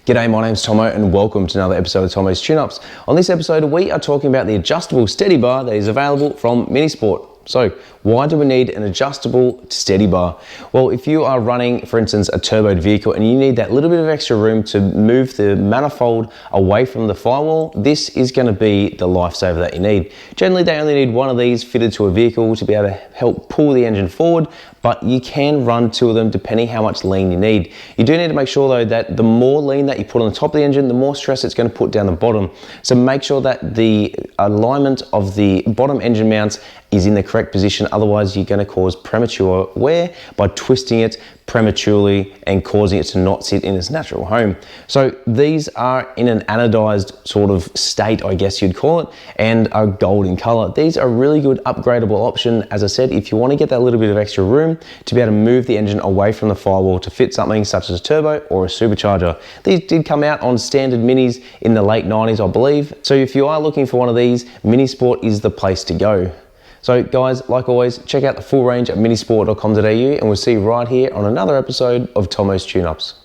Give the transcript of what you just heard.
G'day, my name's Tomo and welcome to another episode of Tomo's Tune-Ups. On this episode, we are talking about the adjustable steady bar that is available from Minisport. So, why do we need an adjustable steady bar? Well, if you are running, for instance, a turboed vehicle and you need that little bit of extra room to move the manifold away from the firewall, this is going to be the lifesaver that you need. Generally, they only need one of these fitted to a vehicle to be able to help pull the engine forward, but you can run two of them depending how much lean you need. You do need to make sure though that the more lean that you put on the top of the engine, the more stress it's going to put down the bottom. So make sure that the alignment of the bottom engine mounts is in the correct position, otherwise you're going to cause premature wear by twisting it prematurely and causing it to not sit in its natural home. So these are in an anodized sort of state, I guess you'd call it, and are gold in color. These are a really good upgradable option, as I said, if you want to get that little bit of extra room to be able to move the engine away from the firewall to fit something such as a turbo or a supercharger. These did come out on standard minis in the late 90s, I believe. So if you are looking for one of these, Minisport is the place to go. So guys, like always, check out the full range at minisport.com.au and we'll see you right here on another episode of Tomo's Tune-Ups.